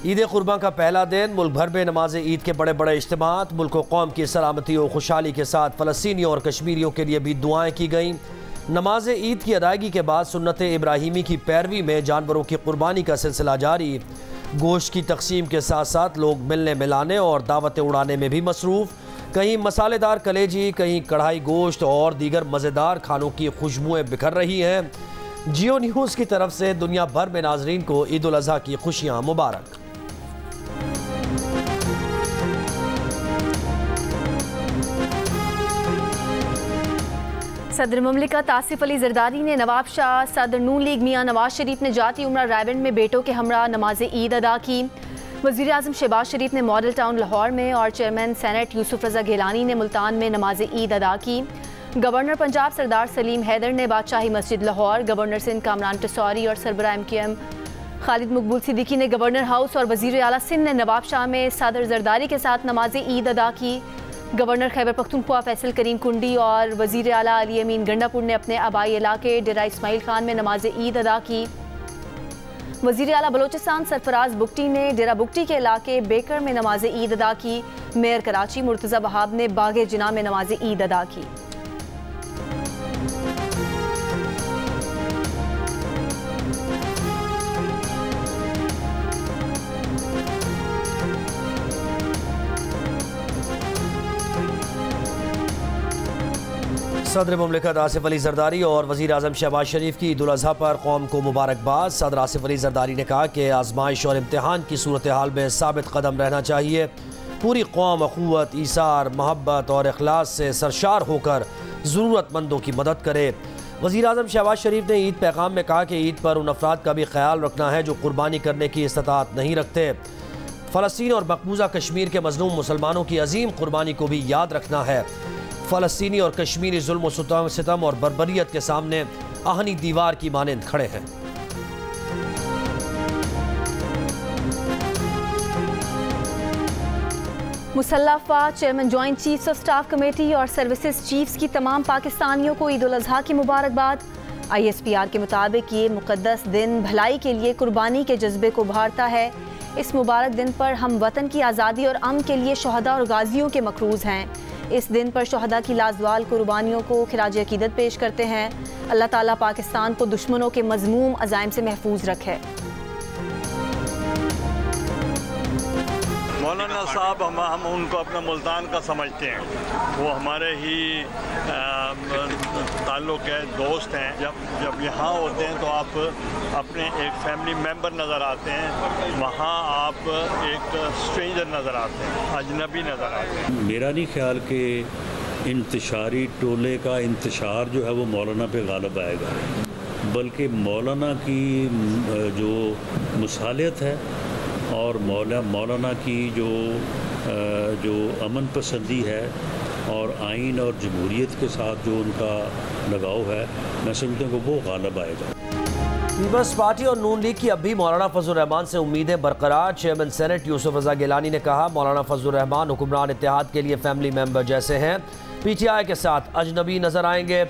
ईद कुर्बान का पहला दिन, मुल्क भर में नमाज ईद के बड़े बड़े इज्तिमात। मुल्क व कौम की सलामती और खुशहाली के साथ फ़लस्तीनियों और कश्मीरियों के लिए भी दुआएं की गईं। नमाज ईद की अदायगी के बाद सुन्नत इब्राहिमी की पैरवी में जानवरों की कुर्बानी का सिलसिला जारी। गोश्त की तकसीम के साथ साथ लोग मिलने मिलाने और दावतें उड़ाने में भी मसरूफ़। कहीं मसालेदार कलेजी, कहीं कढ़ाई गोश्त और दीगर मज़ेदार खानों की खुशबुएँ बिखर रही हैं। जियो न्यूज़ की तरफ से दुनिया भर में नाजरीन को ईद उल अज़हा की खुशियाँ मुबारक। सदर मुमलिकत आसिफ अली जरदारी ने नवाब शाह, सदर नून लीग मियाँ नवाज शरीफ ने जाती उम्रा रायबंड में बेटों के हमरा नमाज ईद अदा की। वज़ीर आज़म शहबाज शरीफ ने मॉडल टाउन लाहौर में और चेयरमैन सेनेट यूसुफ रज़ा गिलानी ने मुल्तान में नमाज ईद अदा की। गवर्नर पंजाब सरदार सलीम हैदर ने बादशाही मस्जिद लाहौर, गवर्नर सिंध कामरान टसौरी और सरबराह MKM खालिद मकबूल सिद्दीकी ने गवर्नर हाउस और वज़ीर आला सिंध ने नवाब शाह में सदर जरदारी के साथ नमाज ईद अदा की। गवर्नर खैबर पख्तूनख्वा फैसल करीम कुंडी और वज़ीर आला अली अमीन गंडापुर ने अपने आबाई इलाके डेरा इस्माइल खान में नमाज ईद अदा की। वज़ीर आला बलोचिस्तान सरफराज बुगटी ने डेरा बुगटी के इलाके बेकर में नमाज ईद अदा की। मेयर कराची मुर्तज़ा वहाब ने बागे जिना में नमाज ईद अदा की। सदर मुमलिकत आसिफ अली जरदारी और वज़ीर आज़म शहबाज शरीफ की ईद उल अज़हा पर कौम को मुबारकबाद। सदर आसिफ अली जरदारी ने कहा कि आजमाइश और इम्तिहान की सूरत हाल में साबित कदम रहना चाहिए। पूरी कौम अख़ुवत, ईसार, मोहब्बत और इखलास से सरशार होकर ज़रूरतमंदों की मदद करे। वज़ीर आज़म शहबाज शरीफ ने ईद पैगाम में कहा कि ईद पर उन अफराद का भी ख्याल रखना है जो कुर्बानी करने की इस्तात नहीं रखते। फ़लस्तीन और मकबूजा कश्मीर के मज़लूम मुसलमानों की अजीम कुर्बानी को भी याद रखना है। फ़लस्तीनी और कश्मीरी जुल्म सितम और बर्बरियत के सामने आहनी दीवार की मानंद खड़े हैं। मुसल्लह अफ़वाज chairman joint chiefs of staff committee और सर्विसेज चीफ्स की तमाम पाकिस्तानियों को ईद उल अज़हा की मुबारकबाद। ISPR के मुताबिक ये मुक़द्दस दिन भलाई के लिए कुर्बानी के जज्बे को उभारता है। इस मुबारक दिन पर हम वतन की आज़ादी और अमन के लिए शहदा और गाजियों के मकरूज़ हैं। इस दिन पर शहदा की लाजवाल कुर्बानियों को खिराज अकीदत पेश करते हैं। अल्लाह ताला पाकिस्तान को दुश्मनों के मज़मूम अज़ाइम से महफूज रखे। मौलाना साहब हम उनको अपना मुल्तान का समझते हैं, वो हमारे ही ताल्लुक़ है, दोस्त हैं। जब यहाँ होते हैं तो आप अपने एक फैमिली मेंबर नज़र आते हैं, वहाँ आप एक स्ट्रेंजर नज़र आते हैं, अजनबी नज़र आते हैं। मेरा नहीं ख्याल कि इंतशारी टोले का इंतशार जो है वो मौलाना पे गालिब आएगा, बल्कि मौलाना की जो मुसालियत है और मौलाना की जो अमन पसंदी है और आइन और जमहूरियत के साथ जो उनका लगाव है, मैं समझता हूँ कि वो गालिब आएगा। पीपल्स पार्टी और नून लीग की अब भी मौलाना फजल रहमान से उम्मीदें बरकरार। चेयरमैन सेनेट यूसुफ रज़ा गिलानी ने कहा, मौलाना फजल रहमान हुक्मरान इत्तेहाद के लिए फैमिली मेंबर जैसे हैं, PTI के साथ अजनबी नजर आएंगे।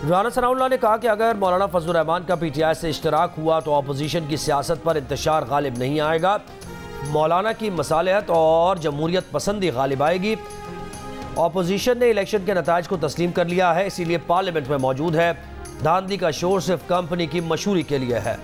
राना सनाउल्लाह ने कहा कि अगर मौलाना फजल रहमान का PTI से इश्तराक हुआ तो अपोजिशन की सियासत पर इंतशार गालिब नहीं आएगा। मौलाना की मसालहत और जमहूरियत पसंदी गालिब आएगी। अपोजिशन ने इलेक्शन के नताइज को तस्लीम कर लिया है, इसीलिए पार्लियामेंट में मौजूद है। धांधली का शोर सिर्फ कंपनी की मशहूरी के लिए है।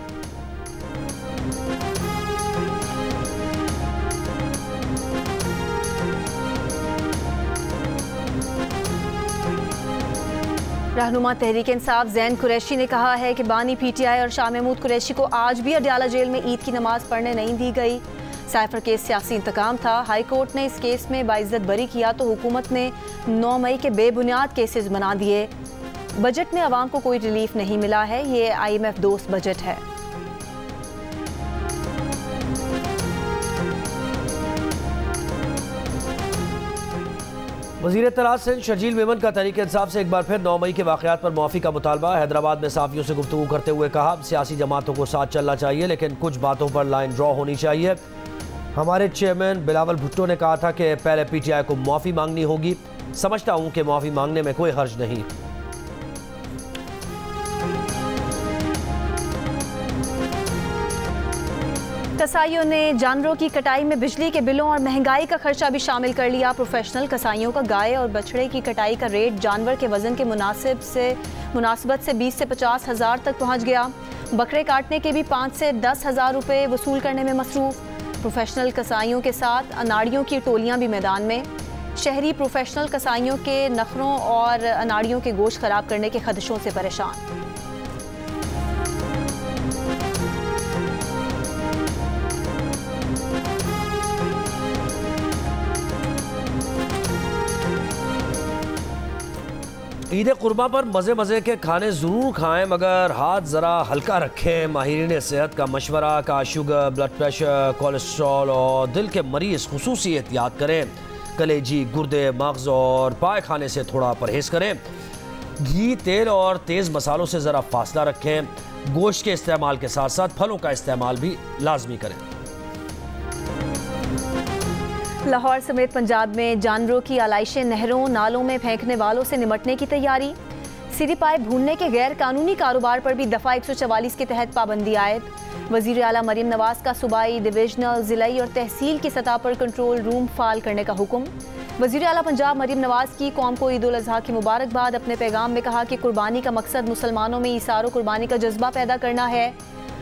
रहनुमा तहरीक इंसाफ ज़ैन कुरैशी ने कहा है कि बानी PTI और शाह महमूद कुरैशी को आज भी अडयाला जेल में ईद की नमाज पढ़ने नहीं दी गई। साइफर केस सियासी इंतकाम था। हाई कोर्ट ने इस केस में बाइज्जत बरी किया तो हुकूमत ने 9 मई के बेबुनियाद केसेस बना दिए। बजट में आवाम को कोई रिलीफ नहीं मिला है। ये IMF दोस्त बजट है। वज़ीर इत्तलात सिंध शर्जील मेमन का तहरीक इंसाफ से एक बार फिर 9 मई के वाक़यात पर मुआफ़ी का मुतालबा। हैदराबाद में सहाफ़ियों से गुफ्तगू करते हुए कहा, सियासी जमातों को साथ चलना चाहिए लेकिन कुछ बातों पर लाइन ड्रॉ होनी चाहिए। हमारे चेयरमैन बिलावल भुट्टो ने कहा था कि पहले PTI को मुआफ़ी मांगनी होगी। समझता हूँ कि मुआफ़ी मांगने में कोई हर्ज नहीं। कसाईयों ने जानवरों की कटाई में बिजली के बिलों और महंगाई का खर्चा भी शामिल कर लिया। प्रोफेशनल कसाईयों का गाय और बछड़े की कटाई का रेट जानवर के वजन के मुनासिबत से 20 से 50 हज़ार तक पहुँच गया। बकरे काटने के भी 5 से 10 हज़ार रुपये वसूल करने में मसरूफ़। प्रोफेशनल कसाईयों के साथ अनाड़ियों की टोलियाँ भी मैदान में। शहरी प्रोफेशनल कसाईयों के नखरों और अनाड़ियों के गोश्त खराब करने के खदशों से परेशान। ईद कुर्बा पर मज़े मज़े के खाने ज़रूर खाएं, मगर हाथ ज़रा हल्का रखें। माहिरीन सेहत का मशवरा का शुगर, ब्लड प्रेशर, कोलेस्ट्रॉल और दिल के मरीज़ खुसूसी एहतियात करें। कलेजी, गुर्दे, मग़ज़ और पाए खाने से थोड़ा परहेज़ करें। घी, तेल और तेज़ मसालों से ज़रा फासला रखें। गोश्त के इस्तेमाल के साथ साथ फलों का इस्तेमाल भी लाजमी करें। लाहौर समेत पंजाब में जानवरों की आलाइशें नहरों नालों में फेंकने वालों से निमटने की तैयारी। सीरी पाए भूनने के गैर कानूनी कारोबार पर भी दफ़ा 144 के तहत पाबंदी आयद। वज़ीर आला मरीम नवाज़ का सूबाई, डिविजनल, ज़िलाई और तहसील की सतह पर कंट्रोल रूम फ़ाल करने का हुक्म। वज़ीर आला पंजाब मरीम नवाज़ की कौम को ईद उल अज़हा की मुबारकबाद। अपने पैगाम में कहा कि कुर्बानी का मकसद मुसलमानों में ईसार कुर्बानी का जज्बा पैदा करना है।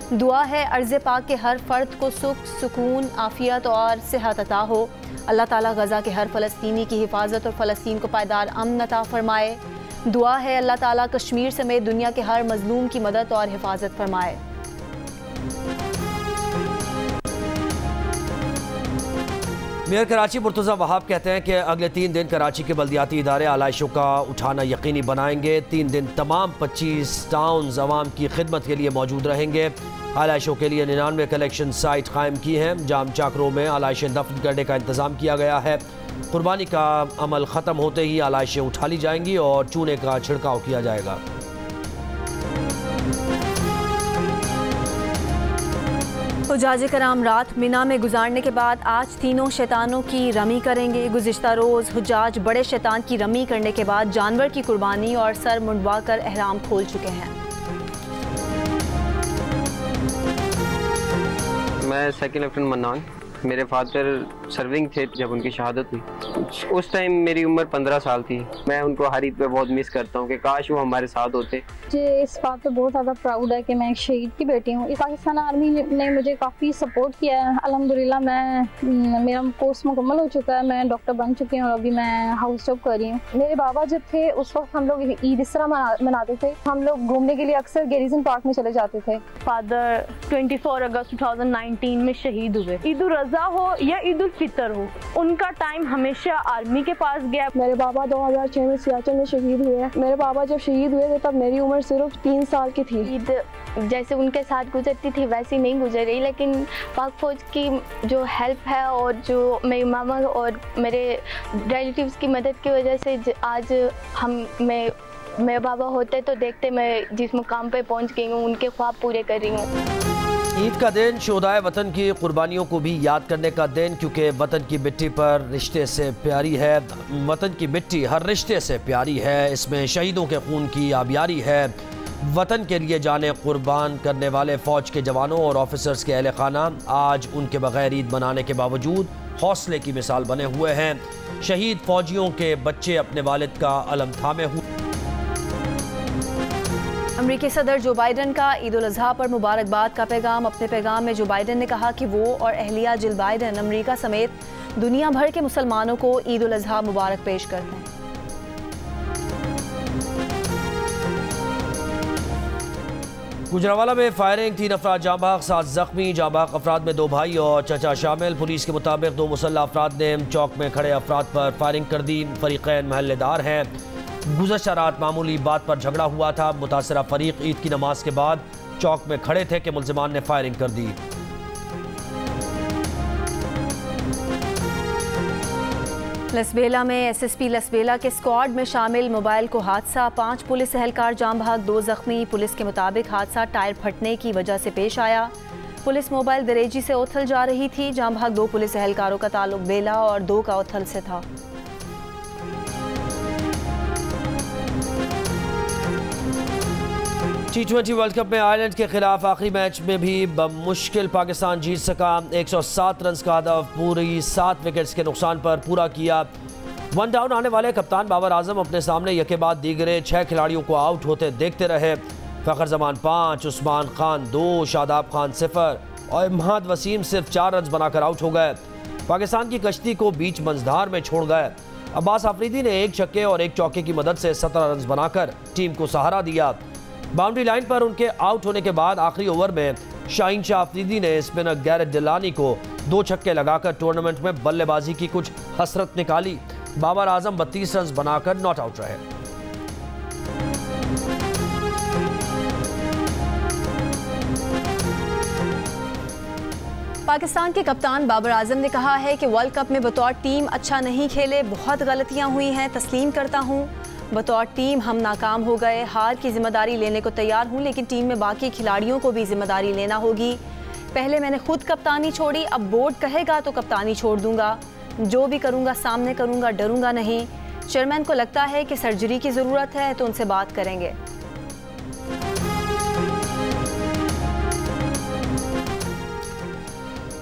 दुआ है अर्ज़ पाक के हर फ़र्द को सुख, सुकून, आफ़ियत और सेहत अता हो। अल्लाह ताला गज़ा के हर फ़लस्तीनी की हिफाजत और फ़लस्तीन को पायदार अमन अता फ़रमाए। दुआ है अल्लाह ताला कश्मीर समेत दुनिया के हर मज़लूम की मदद और हिफाजत फरमाए। मेयर कराची मुर्तज़ा वहाब कहते हैं कि अगले 3 दिन कराची के बल्दियाती इदारे आलाइशों का उठाना यकीनी बनाएंगे। 3 दिन तमाम 25 टाउन्स अवाम की खिदमत के लिए मौजूद रहेंगे। आलाइशों के लिए 99 कलेक्शन साइट कायम की हैं। जाम चाकरों में आलाइशें दफन करने का इंतज़ाम किया गया है। कुर्बानी का अमल ख़त्म होते ही आलाइशें उठा ली जाएंगी और चूने का छिड़काव किया जाएगा। हुज्जाज कराम रात मिना में गुजारने के बाद आज तीनों शैतानों की रमी करेंगे। गुज़िश्ता रोज़ हुज्जाज बड़े शैतान की रमी करने के बाद जानवर की कुर्बानी और सर मुंडवा कर एहराम खोल चुके हैं। मैं सेकंड लेफ्टिनेंट मन्नान, मेरे फादर सर्विंग थे जब उनकी शहादत हुई। उस टाइम मेरी उम्र 15 साल थी। मैं उनको हर ईद पे बहुत मिस करता हूँ कि काश वो हमारे साथ होते। मुझे इस बात पे बहुत ज़्यादा प्राउड है कि मैं एक शहीद की बेटी हूँ। पाकिस्तान आर्मी ने मुझे काफ़ी सपोर्ट किया है। अल्हम्दुलिल्लाह मेरा कोर्स मुकम्मल हो चुका है, मैं डॉक्टर बन चुकी हूँ और अभी मैं हाउस जॉब कर रही हूँ। मेरे बाबा जब थे उस वक्त हम लोग ईद इस तरह मनाते थे। हम लोग घूमने के लिए अक्सर गैरिसन पार्क में चले जाते थे। फादर 24 अगस्त 2019 में शहीद हुए। ईद उल अज़हा हो या ईद उल फितर हो, उनका टाइम हमेशा आर्मी के पास गया। मेरे पापा 2006 में सियाचिन में शहीद हुए। मेरे पापा जब शहीद हुए थे तब मेरी उम्र सिर्फ 3 साल की थी। ईद जैसे उनके साथ गुजरती थी वैसी नहीं गुजर रही, लेकिन पाक फौज की जो हेल्प है और जो मेरी मामा और मेरे रिलेटिव्स की मदद की वजह से आज मेरे बाबा होते तो देखते मैं जिस मुकाम पे पहुंच गई हूँ, उनके ख्वाब पूरे कर रही हूँ। ईद का दिन शोहदाए वतन की कुर्बानियों को भी याद करने का दिन, क्योंकि वतन की मिट्टी पर रिश्ते से प्यारी है। वतन की मिट्टी हर रिश्ते से प्यारी है। इसमें शहीदों के खून की आबियारी है। वतन के लिए जाने कुर्बान करने वाले फ़ौज के जवानों और ऑफिसर्स के अहले खाना आज उनके बगैर ईद मनाने के बावजूद हौसले की मिसाल बने हुए हैं। शहीद फ़ौजियों के बच्चे अपने वालिद का अलम थामे हुए। अमेरिकी सदर जो बाइडन का ईद उल अज़हा पर मुबारकबाद का पैगाम। अपने पैगाम में जो बाइडन ने कहा कि वो और अहलिया जिल बाइडन अमेरिका समेत दुनिया भर के मुसलमानों को ईद उल अज़हा मुबारक पेश करते हैं। गुजरावाला में फायरिंग, 3 अफराद जाँ बहक, 7 जख्मी। जाँ बहक अफराद में 2 भाई और चचा शामिल। पुलिस के मुताबिक 2 मुसल्लह अफराद ने चौक में खड़े अफराद पर फायरिंग कर दी। फरीक़ैन महल्लेदार हैं। गुज़श्ता रात मामूली बात पर झगड़ा हुआ था। मुतासरा फरीक ईद की नमाज के बाद चौक में खड़े थे कि मुल्ज़िमान ने फायरिंग कर दी। लसबेला में एसएसपी लसबेला के स्क्वाड में शामिल मोबाइल को हादसा। 5 पुलिस एहलकार जाम बहक, 2 जख्मी। पुलिस के मुताबिक हादसा टायर फटने की वजह से पेश आया। पुलिस मोबाइल दरेजी से ओथल जा रही थी। जाम बहक 2 पुलिस एहलकारों का ताल्लुक बेला और 2 का ओथल से था। T20 वर्ल्ड कप में आयरलैंड के खिलाफ आखिरी मैच में भी बमुश्किल पाकिस्तान जीत सका। 107 रन का हदफ पूरी 7 विकेट्स के नुकसान पर पूरा किया। वन डाउन आने वाले कप्तान बाबर आजम अपने सामने यके बाद दीगरे 6 खिलाड़ियों को आउट होते देखते रहे। फ़खर जमान 5, उस्मान खान 2, शादाब खान 0 और इम्हाद वसीम सिर्फ 4 रन बनाकर आउट हो गए। पाकिस्तान की कश्ती को बीच मंझधार में छोड़ गए। अब्बास आफरीदी ने 1 छक्के और 1 चौके की मदद से 17 रन बनाकर टीम को सहारा दिया। बाउंड्री लाइन पर उनके आउट होने के बाद आखिरी ओवर में शाहीन शाह अफरीदी ने स्पिनर गैरेट डिलानी को 2 छक्के लगाकर टूर्नामेंट में बल्लेबाजी की कुछ हसरत निकाली। बाबर आजम 32 रन बनाकर नॉट आउट रहे। पाकिस्तान के कप्तान बाबर आजम ने कहा है कि वर्ल्ड कप में बतौर टीम अच्छा नहीं खेले, बहुत गलतियां हुई हैं, तस्लीम करता हूं। बतौर टीम हम नाकाम हो गए, हार की जिम्मेदारी लेने को तैयार हूं, लेकिन टीम में बाकी खिलाड़ियों को भी जिम्मेदारी लेना होगी। पहले मैंने खुद कप्तानी छोड़ी, अब बोर्ड कहेगा तो कप्तानी छोड़ दूंगा। जो भी करूंगा सामने करूंगा, डरूंगा नहीं। चेयरमैन को लगता है कि सर्जरी की ज़रूरत है तो उनसे बात करेंगे।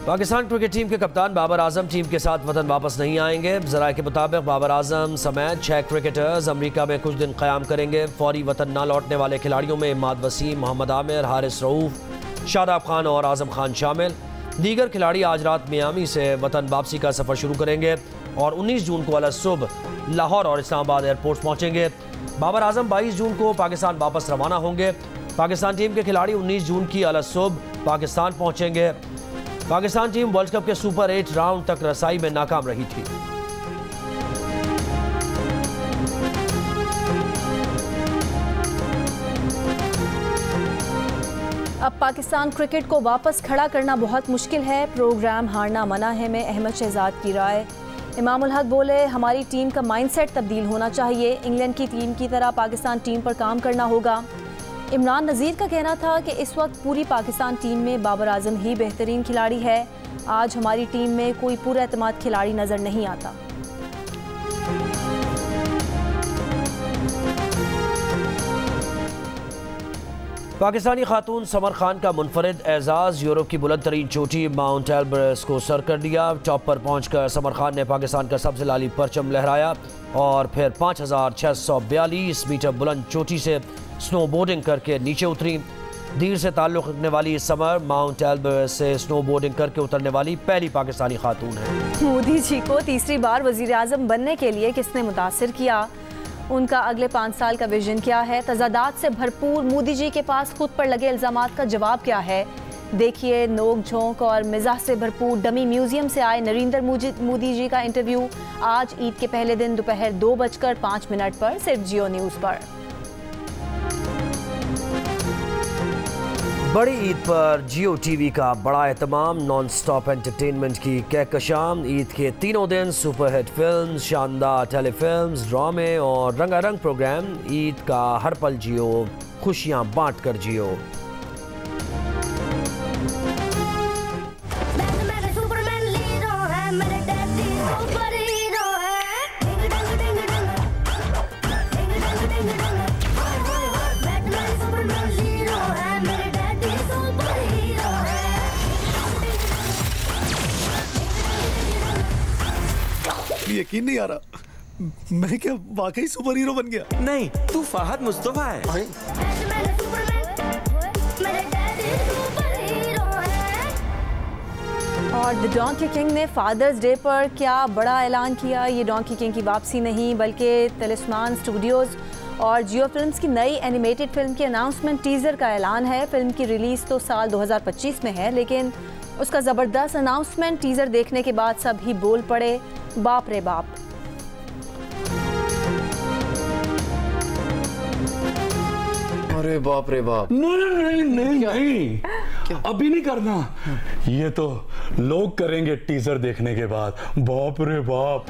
पाकिस्तान क्रिकेट टीम के कप्तान बाबर आजम टीम के साथ वतन वापस नहीं आएंगे। ज़राए के मुताबिक बाबर आजम समेत 6 क्रिकेटर्स अमेरिका में कुछ दिन क़याम करेंगे। फौरी वतन न लौटने वाले खिलाड़ियों में इम्माद वसीम, मोहम्मद आमिर, हारिस रऊफ, शादाब खान और आजम खान शामिल। दीगर खिलाड़ी आज रात मियामी से वतन वापसी का सफ़र शुरू करेंगे और 19 जून को अलग सुबह लाहौर और इस्लामाबाद एयरपोर्ट पहुँचेंगे। बाबर आजम 22 जून को पाकिस्तान वापस रवाना होंगे। पाकिस्तान टीम के खिलाड़ी 19 जून की अलग सुबह पाकिस्तान पहुँचेंगे। पाकिस्तान टीम वर्ल्ड कप के सुपर 8 राउंड तक रसाई में नाकाम रही थी। अब पाकिस्तान क्रिकेट को वापस खड़ा करना बहुत मुश्किल है। प्रोग्राम हारना मना है में अहमद शहजाद की राय। इमाम उल हक बोले, हमारी टीम का माइंडसेट तब्दील होना चाहिए। इंग्लैंड की टीम की तरह पाकिस्तान टीम पर काम करना होगा। इमरान नज़ीर का कहना था कि इस वक्त पूरी पाकिस्तान टीम में बाबर आजम ही बेहतरीन खिलाड़ी है। आज हमारी टीम में कोई पूरा एतमाद खिलाड़ी नज़र नहीं आता। पाकिस्तानी खातून समर खान का मुनफरिद एजाज़ यूरोप की बुलंद तरीन चोटी माउंट एल्ब्रस को सर कर दिया। टॉप पर पहुंचकर समर खान ने पाकिस्तान का सबसे लाली परचम लहराया और फिर 5642 मीटर बुलंद चोटी से स्नोबोर्डिंग करके नीचे उतरी। दीर से ताल्लुक़ रखने वाली समर माउंट एल्ब्रस से स्नोबोर्डिंग करके उतरने वाली पहली पाकिस्तानी खातून है। मोदी जी को तीसरी बार वज़ीर आज़म बनने के लिए किसने मुतासिर किया? उनका अगले 5 साल का विजन क्या है? तजादात से भरपूर मोदी जी के पास खुद पर लगे इल्ज़ामात का जवाब क्या है? देखिए नोक झोंक और मिजाज से भरपूर डमी म्यूजियम से आए नरेंद्र मोदी जी का इंटरव्यू आज ईद के पहले दिन दोपहर 2:05 पर सिर्फ जियो न्यूज़ पर। बड़ी ईद पर जियो टीवी का बड़ा एहतमाम, नॉन स्टॉप एंटरटेनमेंट की कहकशां। ईद के तीनों दिन सुपरहिट फिल्म, शानदार टेलीफिल्म्स, ड्रामे और रंगारंग प्रोग्राम। ईद का हर पल जियो, खुशियां बांट कर जियो। यकीन नहीं आ रहा, मैं क्या वाकई सुपर हीरो बन गया? नहीं, तू फहद मुस्तफा है। और द डोंकी किंग ने फादर्स डे पर क्या बड़ा ऐलान किया। ये डोंकी किंग की वापसी नहीं बल्कि तिलिस्मान स्टूडियोज़ और जियो फिल्म्स की नई एनिमेटेड फिल्म की अनाउंसमेंट टीज़र का ऐलान है। फिल्म की रिलीज़ तो साल 2025 में है, लेकिन उसका ज़बरदस्त अनाउंसमेंट टीज़र देखने के बाद सभी बोल पड़े, बाप रे बाप। अरे बाप रे बाप। नहीं अभी नहीं करना, ये तो लोग करेंगे टीजर देखने के बाद। बाप रे बाप।